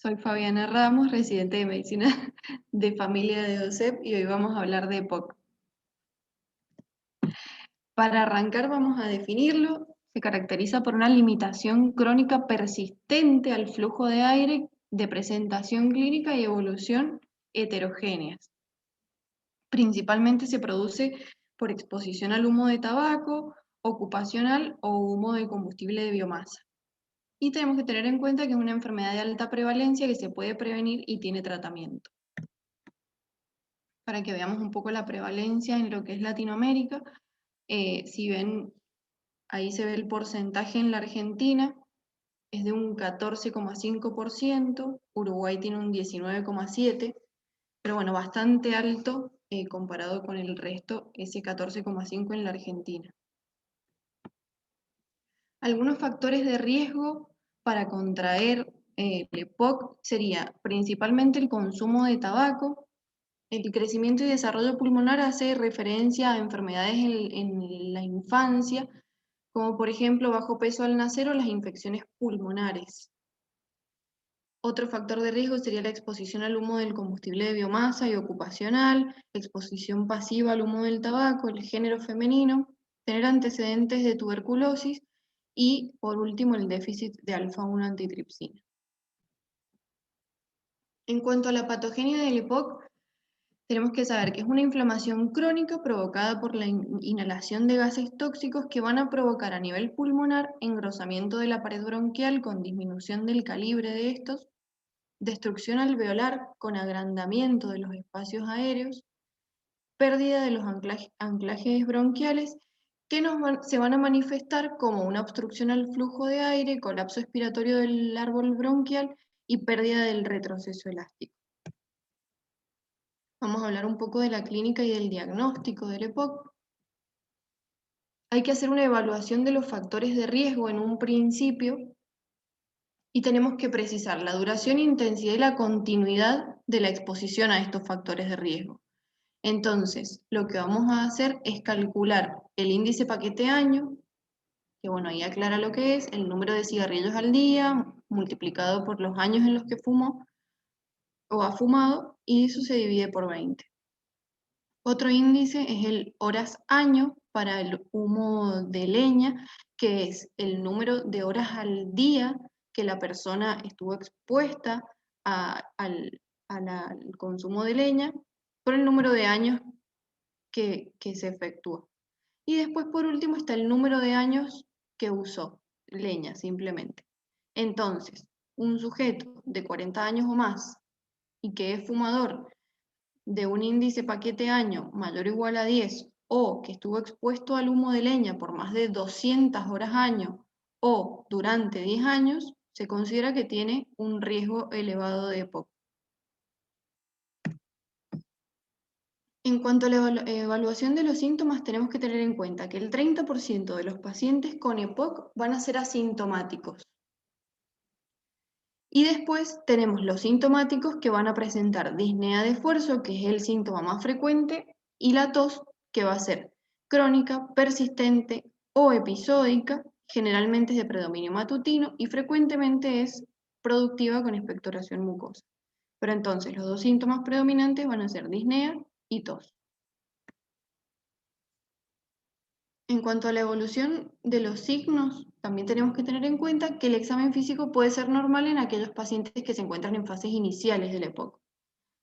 Soy Fabiana Ramos, residente de Medicina de Familia de OSEP y hoy vamos a hablar de EPOC. Para arrancar vamos a definirlo. Se caracteriza por una limitación crónica persistente al flujo de aire de presentación clínica y evolución heterogéneas. Principalmente se produce por exposición al humo de tabaco, ocupacional o humo de combustible de biomasa. Y tenemos que tener en cuenta que es una enfermedad de alta prevalencia que se puede prevenir y tiene tratamiento. Para que veamos un poco la prevalencia en lo que es Latinoamérica, si ven, ahí se ve el porcentaje en la Argentina, es de un 14,5%, Uruguay tiene un 19,7%, pero bueno, bastante alto comparado con el resto, ese 14,5% en la Argentina. Algunos factores de riesgo para contraer el EPOC sería principalmente el consumo de tabaco. El crecimiento y desarrollo pulmonar hace referencia a enfermedades en la infancia, como por ejemplo bajo peso al nacer o las infecciones pulmonares. Otro factor de riesgo sería la exposición al humo del combustible de biomasa y ocupacional, exposición pasiva al humo del tabaco, el género femenino, tener antecedentes de tuberculosis y, por último, el déficit de alfa-1 antitripsina. En cuanto a la patogenia del EPOC, tenemos que saber que es una inflamación crónica provocada por la inhalación de gases tóxicos que van a provocar a nivel pulmonar engrosamiento de la pared bronquial con disminución del calibre de estos, destrucción alveolar con agrandamiento de los espacios aéreos, pérdida de los anclajes bronquiales que se van a manifestar como una obstrucción al flujo de aire, colapso expiratorio del árbol bronquial y pérdida del retroceso elástico. Vamos a hablar un poco de la clínica y del diagnóstico del EPOC. Hay que hacer una evaluación de los factores de riesgo en un principio y tenemos que precisar la duración, intensidad y la continuidad de la exposición a estos factores de riesgo. Entonces, lo que vamos a hacer es calcular el índice paquete año, que bueno, ahí aclara lo que es, el número de cigarrillos al día, multiplicado por los años en los que fumó o ha fumado, y eso se divide por 20. Otro índice es el horas año para el humo de leña, que es el número de horas al día que la persona estuvo expuesta al consumo de leña por el número de años que se efectuó. Y después, por último, está el número de años que usó leña, simplemente. Entonces, un sujeto de 40 años o más y que es fumador de un índice paquete año mayor o igual a 10 o que estuvo expuesto al humo de leña por más de 200 horas año o durante 10 años, se considera que tiene un riesgo elevado de EPOC. En cuanto a la evaluación de los síntomas, tenemos que tener en cuenta que el 30% de los pacientes con EPOC van a ser asintomáticos. Y después tenemos los sintomáticos que van a presentar disnea de esfuerzo, que es el síntoma más frecuente, y la tos, que va a ser crónica, persistente o episódica, generalmente es de predominio matutino y frecuentemente es productiva con expectoración mucosa. Pero entonces los dos síntomas predominantes van a ser disnea y tos. En cuanto a la evolución de los signos, también tenemos que tener en cuenta que el examen físico puede ser normal en aquellos pacientes que se encuentran en fases iniciales del EPOC.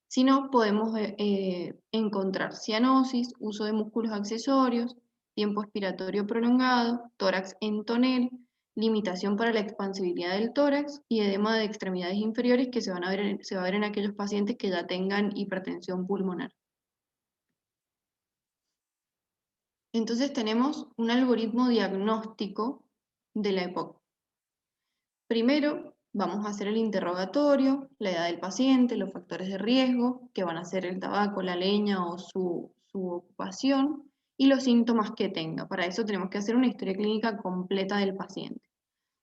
Si no, podemos encontrar cianosis, uso de músculos accesorios, tiempo expiratorio prolongado, tórax en tonel, limitación para la expansibilidad del tórax y edema de extremidades inferiores que se va a ver en aquellos pacientes que ya tengan hipertensión pulmonar. Entonces tenemos un algoritmo diagnóstico de la EPOC. Primero, vamos a hacer el interrogatorio, la edad del paciente, los factores de riesgo, que van a ser el tabaco, la leña o su ocupación, y los síntomas que tenga. Para eso tenemos que hacer una historia clínica completa del paciente.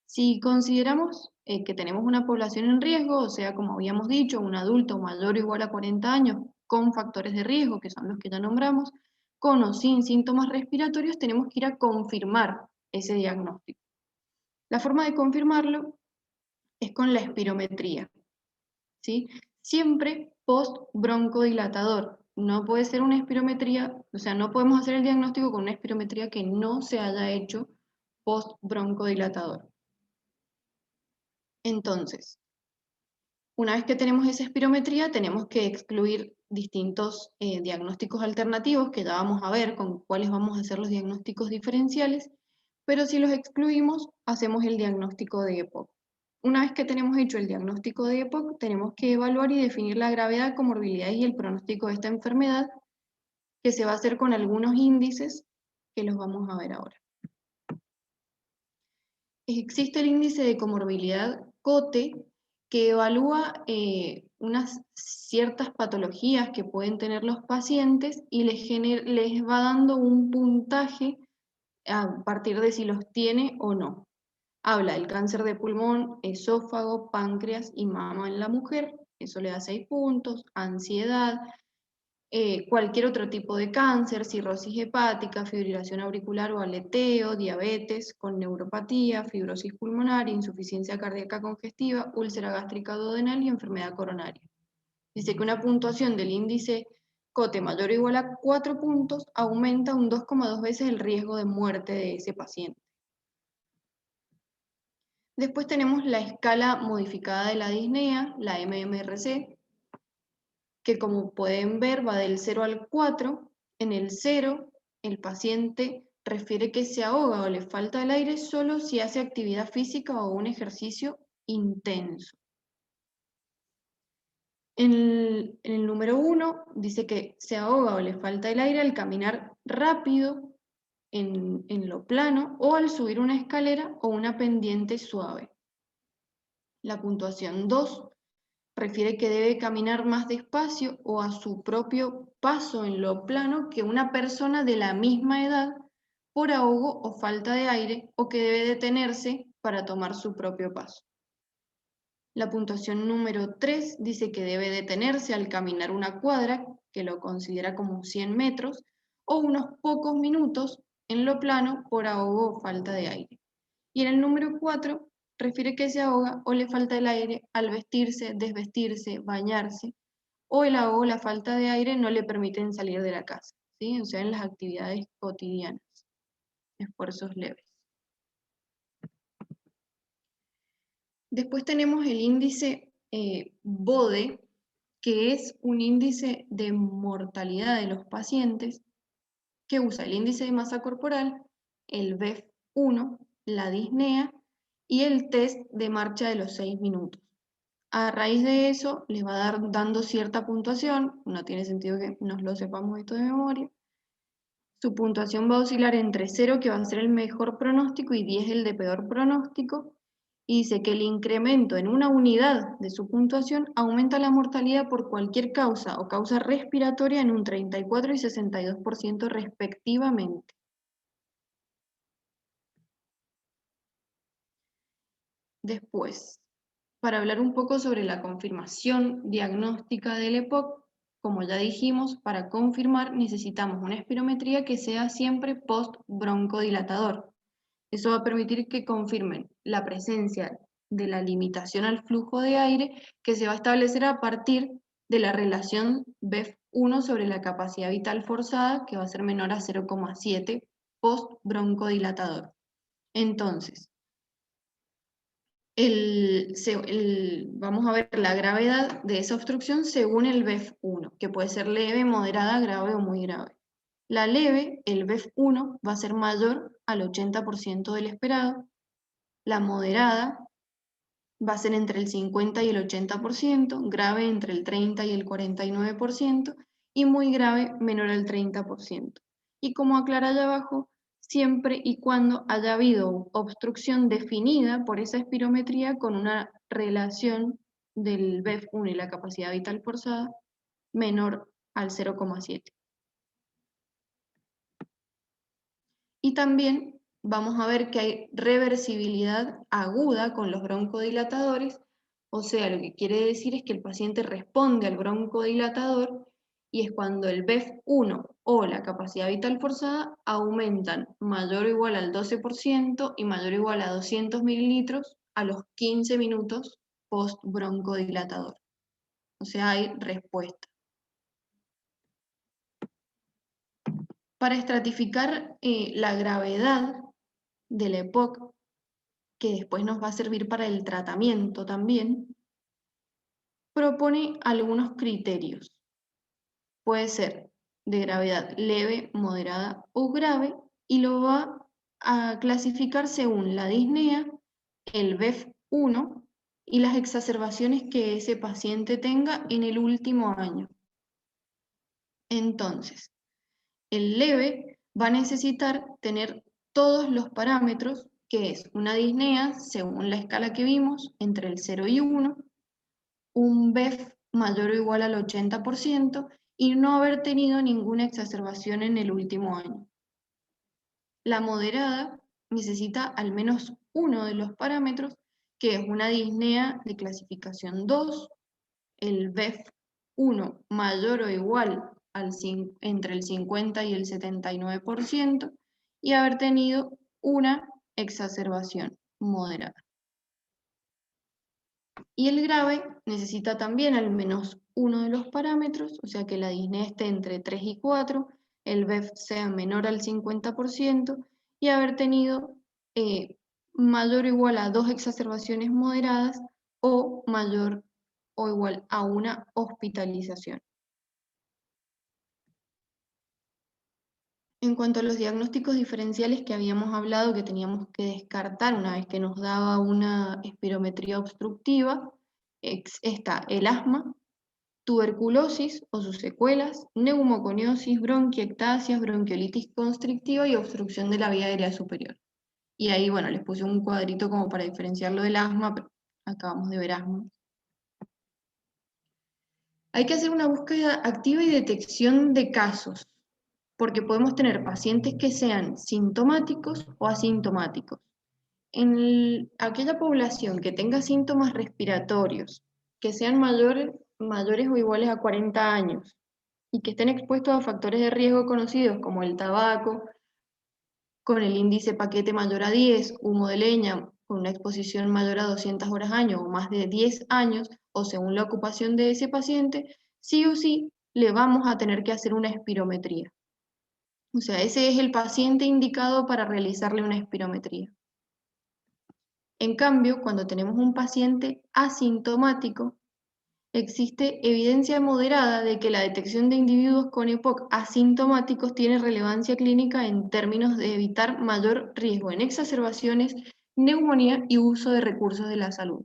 Si consideramos que tenemos una población en riesgo, o sea, como habíamos dicho, un adulto mayor o igual a 40 años con factores de riesgo, que son los que ya nombramos, con o sin síntomas respiratorios, tenemos que ir a confirmar ese diagnóstico. La forma de confirmarlo es con la espirometría. ¿sí? Siempre post-broncodilatador. No puede ser una espirometría, o sea, no podemos hacer el diagnóstico con una espirometría que no se haya hecho post-broncodilatador. Entonces, una vez que tenemos esa espirometría, tenemos que excluir distintos diagnósticos alternativos, que ya vamos a ver con cuáles vamos a hacer los diagnósticos diferenciales, pero si los excluimos, hacemos el diagnóstico de EPOC. Una vez que tenemos hecho el diagnóstico de EPOC, tenemos que evaluar y definir la gravedad, comorbilidades y el pronóstico de esta enfermedad, que se va a hacer con algunos índices que los vamos a ver ahora. Existe el índice de comorbilidad COTE, que evalúa unas ciertas patologías que pueden tener los pacientes y les va dando un puntaje a partir de si los tiene o no. Habla del cáncer de pulmón, esófago, páncreas y mama en la mujer, eso le da 6 puntos, ansiedad, cualquier otro tipo de cáncer, cirrosis hepática, fibrilación auricular o aleteo, diabetes con neuropatía, fibrosis pulmonar, insuficiencia cardíaca congestiva, úlcera gástrica duodenal y enfermedad coronaria. Dice que una puntuación del índice COTE mayor o igual a 4 puntos aumenta un 2,2 veces el riesgo de muerte de ese paciente. Después tenemos la escala modificada de la disnea, la MMRC, que como pueden ver va del 0 al 4. En el 0, el paciente refiere que se ahoga o le falta el aire solo si hace actividad física o un ejercicio intenso. En el número 1 dice que se ahoga o le falta el aire al caminar rápido en lo plano o al subir una escalera o una pendiente suave. La puntuación 2 refiere que debe caminar más despacio o a su propio paso en lo plano que una persona de la misma edad por ahogo o falta de aire, o que debe detenerse para tomar su propio paso. La puntuación número 3 dice que debe detenerse al caminar una cuadra, que lo considera como 100 metros, o unos pocos minutos en lo plano por ahogo o falta de aire. Y en el número 4 refiere que se ahoga o le falta el aire al vestirse, desvestirse, bañarse, o el ahogo o la falta de aire no le permiten salir de la casa, ¿sí? O sea, en las actividades cotidianas, esfuerzos leves. Después tenemos el índice BODE, que es un índice de mortalidad de los pacientes que usa el índice de masa corporal, el BEF1, la disnea y el test de marcha de los 6 minutos. A raíz de eso les va a dar dando cierta puntuación, no tiene sentido que nos lo sepamos esto de memoria. Su puntuación va a oscilar entre 0, que va a ser el mejor pronóstico, y 10, el de peor pronóstico, y dice que el incremento en una unidad de su puntuación aumenta la mortalidad por cualquier causa o causa respiratoria en un 34 y 62% respectivamente. Después, para hablar un poco sobre la confirmación diagnóstica del EPOC, como ya dijimos, para confirmar necesitamos una espirometría que sea siempre post-broncodilatador. Eso va a permitir que confirmen la presencia de la limitación al flujo de aire, que se va a establecer a partir de la relación BEF1 sobre la capacidad vital forzada, que va a ser menor a 0,7 post-broncodilatador. Entonces, vamos a ver la gravedad de esa obstrucción según el BEF1, que puede ser leve, moderada, grave o muy grave. La leve, el BEF1, va a ser mayor al 80% del esperado. La moderada va a ser entre el 50 y el 80%, grave entre el 30 y el 49%, y muy grave menor al 30%. Y como aclara allá abajo, siempre y cuando haya habido obstrucción definida por esa espirometría con una relación del BEF1 y la capacidad vital forzada menor al 0,7. Y también vamos a ver que hay reversibilidad aguda con los broncodilatadores, o sea, lo que quiere decir es que el paciente responde al broncodilatador, y es cuando el BEF1 o la capacidad vital forzada aumentan mayor o igual al 12% y mayor o igual a 200 mililitros a los 15 minutos post broncodilatador. o sea, hay respuesta. Para estratificar la gravedad del EPOC, que después nos va a servir para el tratamiento también, propone algunos criterios. Puede ser de gravedad leve, moderada o grave, y lo va a clasificar según la disnea, el BEF1 y las exacerbaciones que ese paciente tenga en el último año. Entonces, el leve va a necesitar tener todos los parámetros, que es una disnea, según la escala que vimos, entre el 0 y 1, un BEF mayor o igual al 80% y no haber tenido ninguna exacerbación en el último año. La moderada necesita al menos uno de los parámetros, que es una disnea de clasificación 2, el BEF1 mayor o igual entre el 50 y el 79%, y haber tenido una exacerbación moderada. Y el grave necesita también al menos uno de los parámetros, o sea que la disnea esté entre 3 y 4, el BEF sea menor al 50% y haber tenido mayor o igual a 2 exacerbaciones moderadas o mayor o igual a una hospitalización. En cuanto a los diagnósticos diferenciales que habíamos hablado que teníamos que descartar una vez que nos daba una espirometría obstructiva, está el asma, tuberculosis o sus secuelas, neumoconiosis, bronquiectasias, bronquiolitis constrictiva y obstrucción de la vía aérea superior. Y ahí, bueno, les puse un cuadrito como para diferenciarlo del asma, pero acabamos de ver asma. Hay que hacer una búsqueda activa y detección de casos, porque podemos tener pacientes que sean sintomáticos o asintomáticos. En aquella población que tenga síntomas respiratorios, que sean mayores o iguales a 40 años y que estén expuestos a factores de riesgo conocidos como el tabaco, con el índice paquete mayor a 10, humo de leña con una exposición mayor a 200 horas año o más de 10 años, o según la ocupación de ese paciente, sí o sí le vamos a tener que hacer una espirometría. O sea, ese es el paciente indicado para realizarle una espirometría. En cambio, cuando tenemos un paciente asintomático, existe evidencia moderada de que la detección de individuos con EPOC asintomáticos tiene relevancia clínica en términos de evitar mayor riesgo en exacerbaciones, neumonía y uso de recursos de la salud.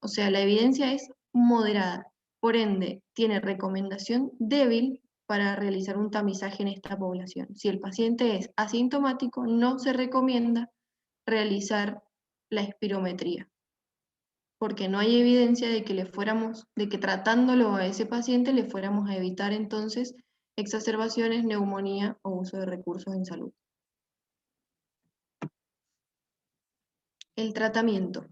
O sea, la evidencia es moderada, por ende, tiene recomendación débil para realizar un tamizaje en esta población. Si el paciente es asintomático, no se recomienda realizar la espirometría, porque no hay evidencia de que tratándolo a ese paciente le fuéramos a evitar entonces exacerbaciones, neumonía o uso de recursos en salud. El tratamiento.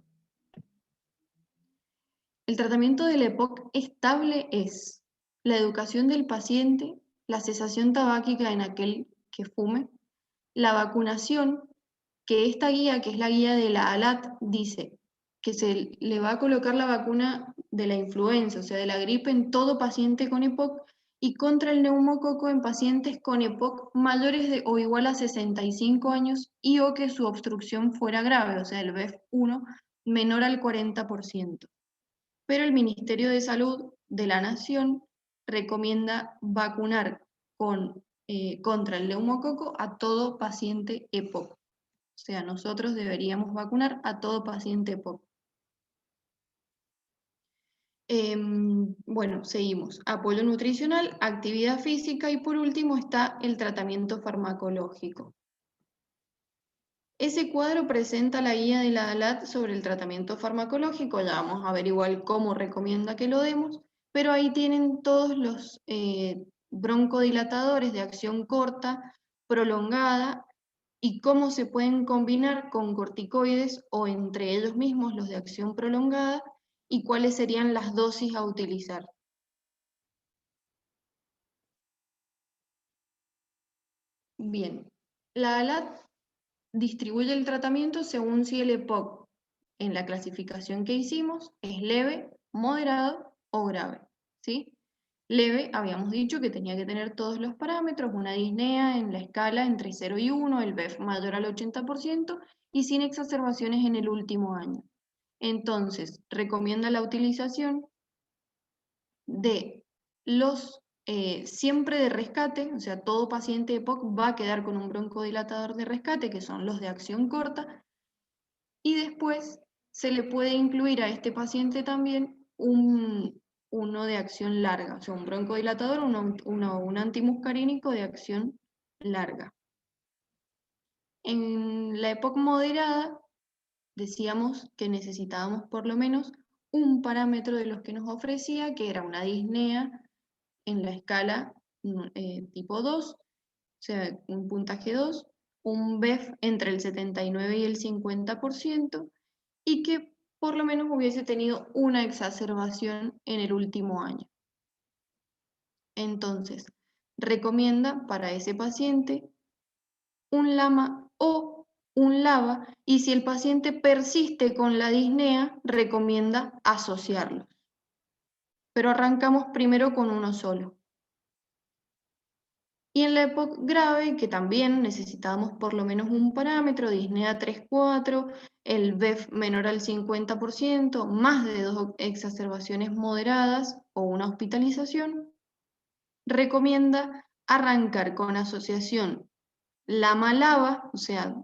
El tratamiento del EPOC estable es la educación del paciente, la cesación tabáquica en aquel que fume, la vacunación, que esta guía, que es la guía de la ALAT, dice que se le va a colocar la vacuna de la influenza, o sea, de la gripe en todo paciente con EPOC y contra el neumococo en pacientes con EPOC mayores de o igual a 65 años y o que su obstrucción fuera grave, o sea, el BEF1 menor al 40%. Pero el Ministerio de Salud de la Nación recomienda vacunar contra el neumococo a todo paciente EPOC. O sea, nosotros deberíamos vacunar a todo paciente EPOC. Bueno, seguimos. Apoyo nutricional, actividad física y por último está el tratamiento farmacológico. Ese cuadro presenta la guía de la ALAT sobre el tratamiento farmacológico, ya vamos a ver igual cómo recomienda que lo demos, pero ahí tienen todos los broncodilatadores de acción corta, prolongada, y cómo se pueden combinar con corticoides o entre ellos mismos los de acción prolongada, y cuáles serían las dosis a utilizar. Bien, la ALAT distribuye el tratamiento según si el EPOC en la clasificación que hicimos es leve, moderado o grave. ¿sí? Leve, habíamos dicho que tenía que tener todos los parámetros, una disnea en la escala entre 0 y 1, el BEF mayor al 80% y sin exacerbaciones en el último año. Entonces, recomienda la utilización de los siempre de rescate, o sea, todo paciente EPOC va a quedar con un broncodilatador de rescate, que son los de acción corta, y después se le puede incluir a este paciente también uno de acción larga, o sea, un broncodilatador o un antimuscarínico de acción larga. En la EPOC moderada decíamos que necesitábamos por lo menos un parámetro de los que nos ofrecía, que era una disnea en la escala tipo 2, o sea, un puntaje 2, un BEF entre el 79 y el 50%, y que por lo menos hubiese tenido una exacerbación en el último año. Entonces, recomienda para ese paciente un LAMA o un LABA, y si el paciente persiste con la disnea, recomienda asociarlos. Pero arrancamos primero con uno solo. Y en la EPOC grave, que también necesitábamos por lo menos un parámetro, disnea 3-4, el BEF menor al 50%, más de 2 exacerbaciones moderadas o una hospitalización, recomienda arrancar con asociación LAMA-LABA, o sea,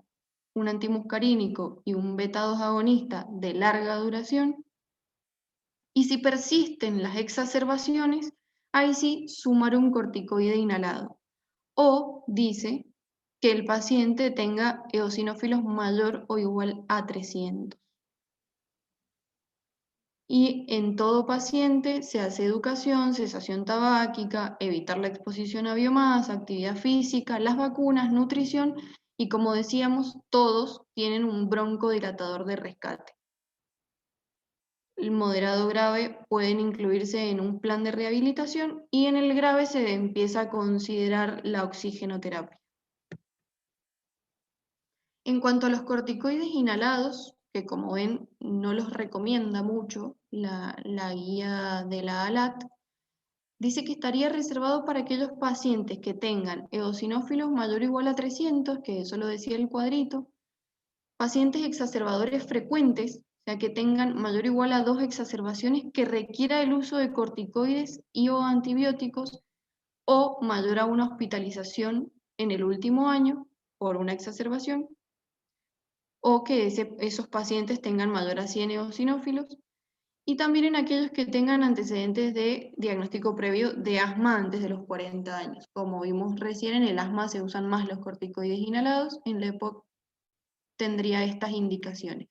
un antimuscarínico y un beta-2 agonista de larga duración, y si persisten las exacerbaciones, ahí sí sumar un corticoide inhalado. O dice que el paciente tenga eosinófilos mayor o igual a 300. Y en todo paciente se hace educación, cesación tabáquica, evitar la exposición a biomasa, actividad física, las vacunas, nutrición, y como decíamos, todos tienen un broncodilatador de rescate. El moderado grave pueden incluirse en un plan de rehabilitación y en el grave se empieza a considerar la oxigenoterapia. En cuanto a los corticoides inhalados, que como ven no los recomienda mucho la guía de la ALAT, dice que estaría reservado para aquellos pacientes que tengan eosinófilos mayor o igual a 300, que eso lo decía el cuadrito, pacientes exacerbadores frecuentes, o sea que tengan mayor o igual a 2 exacerbaciones que requiera el uso de corticoides y o antibióticos, o mayor a una hospitalización en el último año por una exacerbación, o que esos pacientes tengan mayor a 100 eosinófilos, y también en aquellos que tengan antecedentes de diagnóstico previo de asma antes de los 40 años. Como vimos recién, en el asma se usan más los corticoides inhalados, en la EPOC tendría estas indicaciones.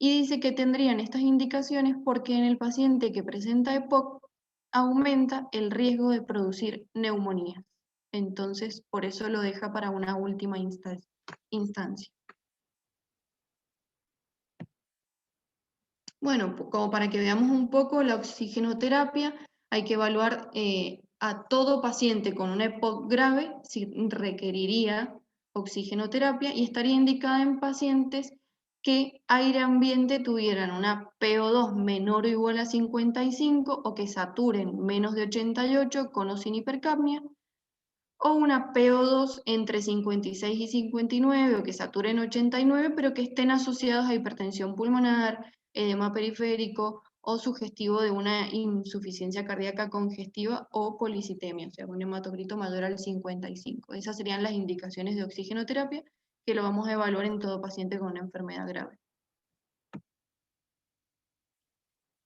Y dice que tendrían estas indicaciones porque en el paciente que presenta EPOC aumenta el riesgo de producir neumonías. Entonces, por eso lo deja para una última instancia. Bueno, como para que veamos un poco la oxigenoterapia, hay que evaluar a todo paciente con una EPOC grave si requeriría oxigenoterapia, y estaría indicada en pacientes que aire ambiente tuvieran una PO2 menor o igual a 55 o que saturen menos de 88 con o sin hipercapnia, o una PO2 entre 56 y 59 o que saturen 89 pero que estén asociados a hipertensión pulmonar, edema periférico o sugestivo de una insuficiencia cardíaca congestiva o policitemia, o sea, un hematocrito mayor al 55. Esas serían las indicaciones de oxigenoterapia que lo vamos a evaluar en todo paciente con una enfermedad grave.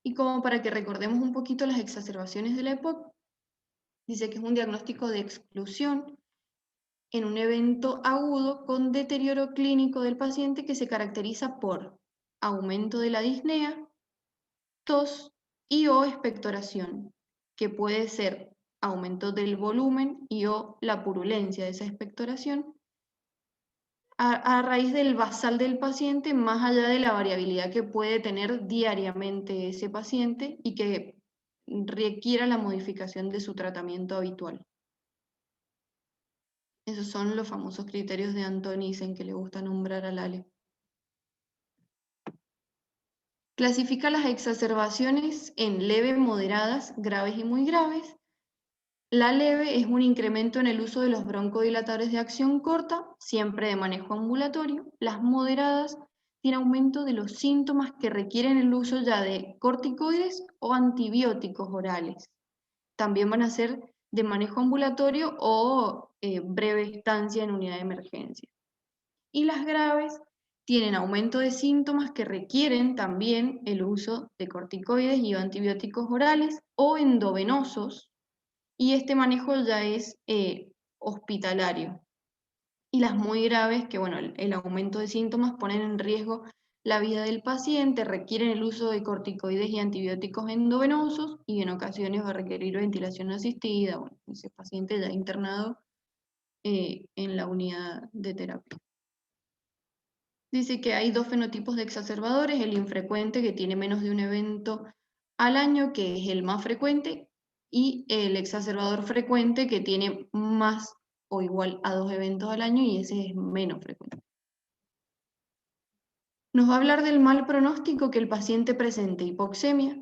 Y como para que recordemos un poquito las exacerbaciones de la EPOC, dice que es un diagnóstico de exclusión en un evento agudo con deterioro clínico del paciente que se caracteriza por aumento de la disnea, tos y o expectoración, que puede ser aumento del volumen y o la purulencia de esa expectoración, a raíz del basal del paciente, más allá de la variabilidad que puede tener diariamente ese paciente y que requiera la modificación de su tratamiento habitual. Esos son los famosos criterios de Antonisen que le gusta nombrar al Ale. Clasifica las exacerbaciones en leve, moderadas, graves y muy graves. La leve es un incremento en el uso de los broncodilatadores de acción corta, siempre de manejo ambulatorio. Las moderadas tienen aumento de los síntomas que requieren el uso ya de corticoides o antibióticos orales. También van a ser de manejo ambulatorio o breve estancia en unidad de emergencia. Y las graves tienen aumento de síntomas que requieren también el uso de corticoides y antibióticos orales o endovenosos, y este manejo ya es hospitalario. Y las muy graves, que bueno, el aumento de síntomas ponen en riesgo la vida del paciente, requieren el uso de corticoides y antibióticos endovenosos y en ocasiones va a requerir ventilación asistida, bueno, ese paciente ya internado en la unidad de terapia. Dice que hay dos fenotipos de exacerbadores, el infrecuente que tiene menos de un evento al año, que es el más frecuente, y el exacerbador frecuente que tiene más o igual a 2 eventos al año y ese es menos frecuente. Nos va a hablar del mal pronóstico que el paciente presente hipoxemia,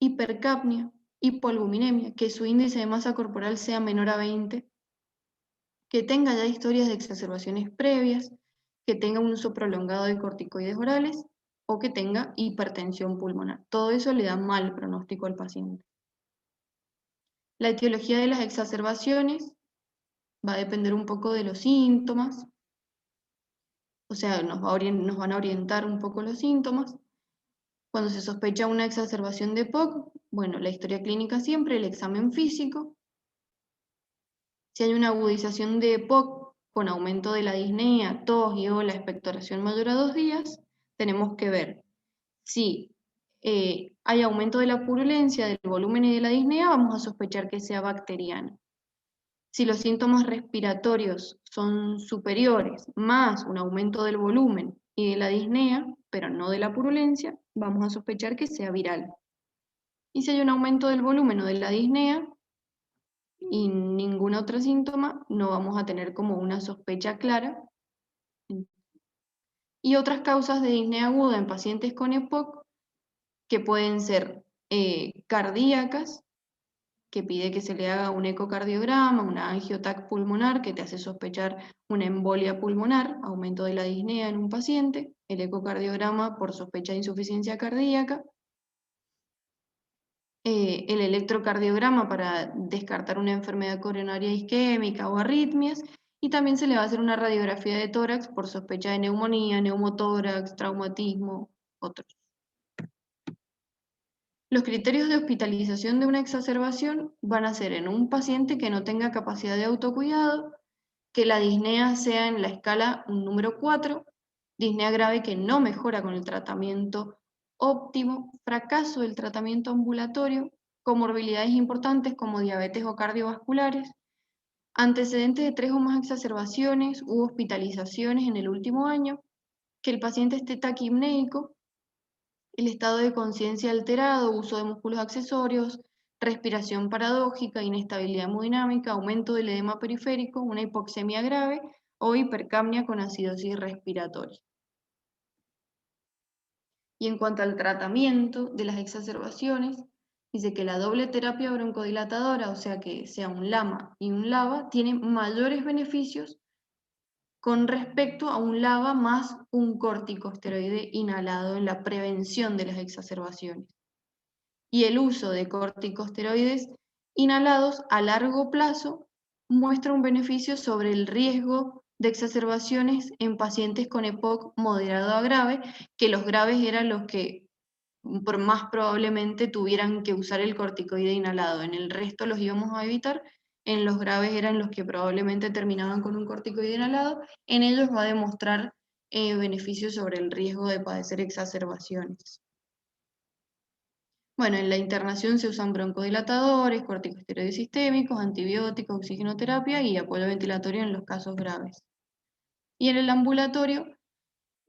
hipercapnia, hipoalbuminemia, que su índice de masa corporal sea menor a 20, que tenga ya historias de exacerbaciones previas, que tenga un uso prolongado de corticoides orales o que tenga hipertensión pulmonar. Todo eso le da mal pronóstico al paciente. La etiología de las exacerbaciones va a depender un poco de los síntomas, o sea, nos van a orientar un poco los síntomas. Cuando se sospecha una exacerbación de POC, bueno, la historia clínica siempre, el examen físico. Si hay una agudización de POC con aumento de la disnea, tos y o la expectoración mayor a 2 días, tenemos que ver si hay aumento de la purulencia, del volumen y de la disnea, vamos a sospechar que sea bacteriana. Si los síntomas respiratorios son superiores, más un aumento del volumen y de la disnea, pero no de la purulencia, vamos a sospechar que sea viral. Y si hay un aumento del volumen o de la disnea y ningún otro síntoma, no vamos a tener como una sospecha clara. Y otras causas de disnea aguda en pacientes con EPOC que pueden ser cardíacas, que pide que se le haga un ecocardiograma, una angiotac pulmonar que te hace sospechar una embolia pulmonar, aumento de la disnea en un paciente, el ecocardiograma por sospecha de insuficiencia cardíaca, el electrocardiograma para descartar una enfermedad coronaria isquémica o arritmias, y también se le va a hacer una radiografía de tórax por sospecha de neumonía, neumotórax, traumatismo, otros. Los criterios de hospitalización de una exacerbación van a ser en un paciente que no tenga capacidad de autocuidado, que la disnea sea en la escala un número 4, disnea grave que no mejora con el tratamiento óptimo, fracaso del tratamiento ambulatorio, comorbilidades importantes como diabetes o cardiovasculares, antecedentes de 3 o más exacerbaciones u hospitalizaciones en el último año, que el paciente esté taquipnéico, el estado de conciencia alterado, uso de músculos accesorios, respiración paradójica, inestabilidad hemodinámica, aumento del edema periférico, una hipoxemia grave o hipercapnia con acidosis respiratoria. Y en cuanto al tratamiento de las exacerbaciones, dice que la doble terapia broncodilatadora, o sea que sea un LAMA y un LABA, tiene mayores beneficios con respecto a un LABA más un corticosteroide inhalado en la prevención de las exacerbaciones. Y el uso de corticosteroides inhalados a largo plazo muestra un beneficio sobre el riesgo de exacerbaciones en pacientes con EPOC moderado a grave, que los graves eran los que por más probablemente tuvieran que usar el corticoide inhalado. En el resto los íbamos a evitar, en los graves eran los que probablemente terminaban con un corticoide inhalado, en ellos va a demostrar beneficios sobre el riesgo de padecer exacerbaciones. Bueno, en la internación se usan broncodilatadores, corticosteroides sistémicos, antibióticos, oxigenoterapia y apoyo ventilatorio en los casos graves. Y en el ambulatorio,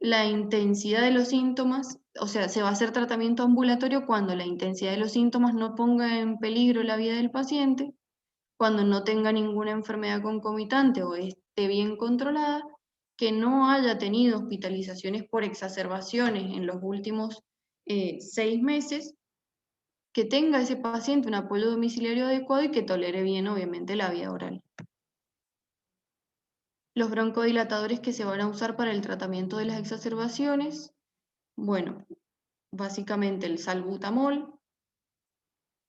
la intensidad de los síntomas, o sea, se va a hacer tratamiento ambulatorio cuando la intensidad de los síntomas no ponga en peligro la vida del paciente, cuando no tenga ninguna enfermedad concomitante o esté bien controlada, que no haya tenido hospitalizaciones por exacerbaciones en los últimos 6 meses, que tenga ese paciente un apoyo domiciliario adecuado y que tolere bien, obviamente, la vía oral. Los broncodilatadores que se van a usar para el tratamiento de las exacerbaciones, bueno, básicamente el salbutamol,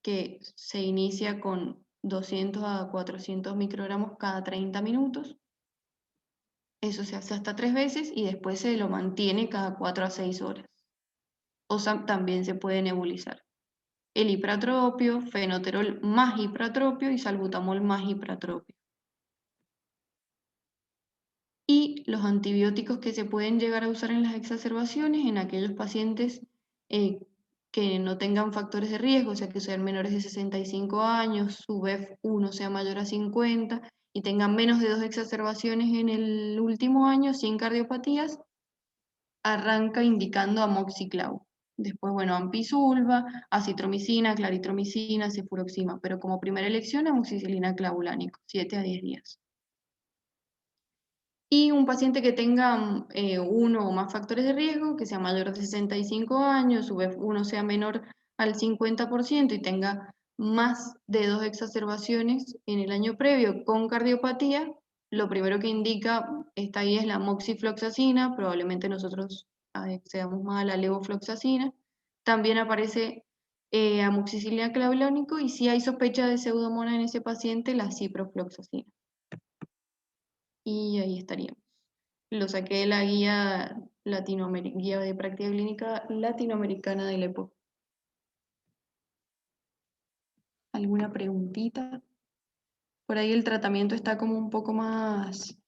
que se inicia con 200 a 400 microgramos cada 30 minutos. Eso se hace hasta 3 veces y después se lo mantiene cada 4 a 6 horas. O también se puede nebulizar. El ipratropio, fenoterol más ipratropio y salbutamol más ipratropio. Y los antibióticos que se pueden llegar a usar en las exacerbaciones en aquellos pacientes que no tengan factores de riesgo, o sea, que sean menores de 65 años, su BEF1 sea mayor a 50 y tengan menos de 2 exacerbaciones en el último año sin cardiopatías, arranca indicando amoxiclau. Después, bueno, ampicilva, acitromicina, claritromicina, cefuroxima, pero como primera elección, amoxicilina clavulánico, 7 a 10 días. Y un paciente que tenga uno o más factores de riesgo, que sea mayor de 65 años, su BEF1 sea menor al 50% y tenga más de 2 exacerbaciones en el año previo con cardiopatía, lo primero que indica esta guía es la moxifloxacina, probablemente nosotros accedamos más a la levofloxacina. También aparece amoxicilina clavulánico y si hay sospecha de pseudomonas en ese paciente, la ciprofloxacina. Y ahí estaríamos. Lo saqué de la guía de práctica clínica latinoamericana del EPOC. ¿Alguna preguntita? Por ahí el tratamiento está como un poco más